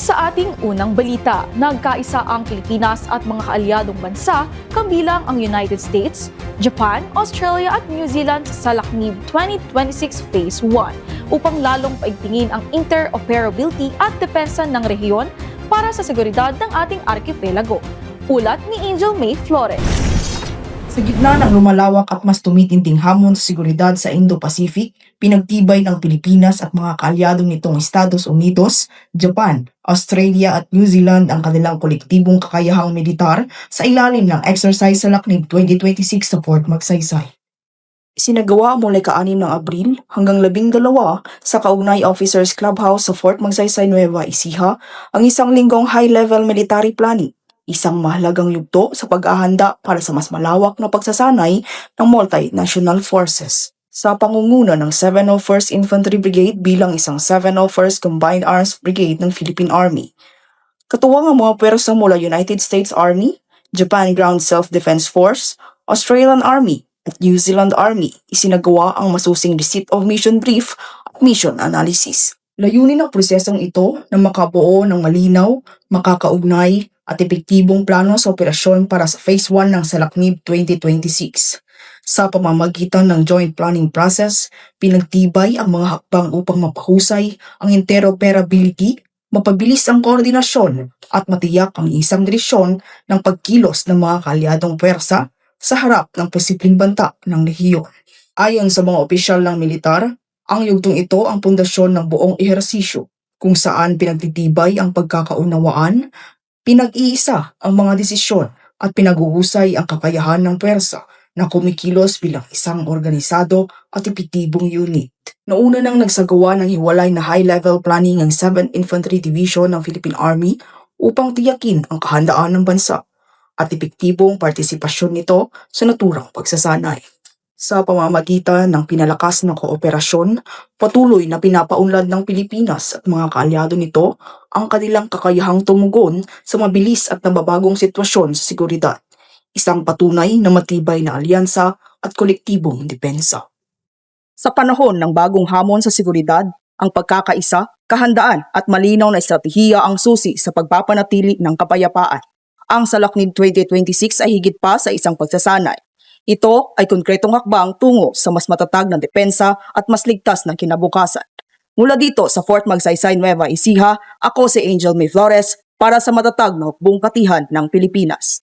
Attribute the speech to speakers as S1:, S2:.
S1: Sa ating unang balita, nagkaisa ang Pilipinas at mga kaalyadong bansa kabilang ang United States, Japan, Australia at New Zealand sa Salaknib 2026 Phase 1 upang lalong paigtingin ang interoperability at depensa ng rehiyon para sa seguridad ng ating arkipelago. Ulat ni Angel May Flores.
S2: Sa gitna ng lumalawak at mas tumitinding hamon sa seguridad sa Indo-Pacific, pinagtibay ng Pilipinas at mga kaalyadong nitong Estados Unidos, Japan, Australia at New Zealand ang kanilang kolektibong kakayahang militar sa ilalim ng Exercise Salaknib 2026 sa Fort Magsaysay. Isinagawa mula ka-6 ng Abril hanggang 12 sa Kaugnay Officers Clubhouse sa Fort Magsaysay, Nueva Ecija ang isang linggong high-level military planning, isang mahalagang yugto sa pag-ahanda para sa mas malawak na pagsasanay ng multinational forces. Sa pangunguna ng 701st Infantry Brigade bilang isang 701st Combined Arms Brigade ng Philippine Army. Katuwang ang mga pwersa mula United States Army, Japan Ground Self-Defense Force, Australian Army at New Zealand Army, isinagawa ang masusing receipt of mission brief at mission analysis. Layunin ng prosesong ito na makabuo ng malinaw, makakaugnay at epektibong plano sa operasyon para sa Phase 1 ng Salaknib 2026. Sa pamamagitan ng joint planning process, pinagtibay ang mga hakbang upang mapahusay ang interoperability, mapabilis ang koordinasyon at matiyak ang isang direksyon ng pagkilos ng mga kaalyadong pwersa sa harap ng posibleng banta ng rehiyon. Ayon sa mga opisyal ng militar, ang yugtong ito ang pundasyon ng buong ehersisyo kung saan pinagtitibay ang pagkakaunawaan, pinag-iisa ang mga desisyon at pinag-uusay ang kakayahan ng pwersa na kumikilos bilang isang organisado at epektibong unit. Nauna nang nagsagawa ng hiwalay na high-level planning ng 7th Infantry Division ng Philippine Army upang tiyakin ang kahandaan ng bansa at epektibong partisipasyon nito sa naturang pagsasanay. Sa pamamagitan ng pinalakas na kooperasyon, patuloy na pinapaunlad ng Pilipinas at mga kaalyado nito ang kanilang kakayahang tumugon sa mabilis at nababagong sitwasyon sa seguridad, isang patunay na matibay na alyansa at kolektibong depensa. Sa panahon ng bagong hamon sa seguridad, ang pagkakaisa, kahandaan at malinaw na estratehiya ang susi sa pagpapanatili ng kapayapaan. Ang Salaknib 2026 ay higit pa sa isang pagsasanay. Ito ay konkretong hakbang tungo sa mas matatag na depensa at mas ligtas na kinabukasan. Mula dito sa Fort Magsaysay, Nueva Ecija, ako si Angel May Flores para sa matatag na hukbong katihan ng Pilipinas.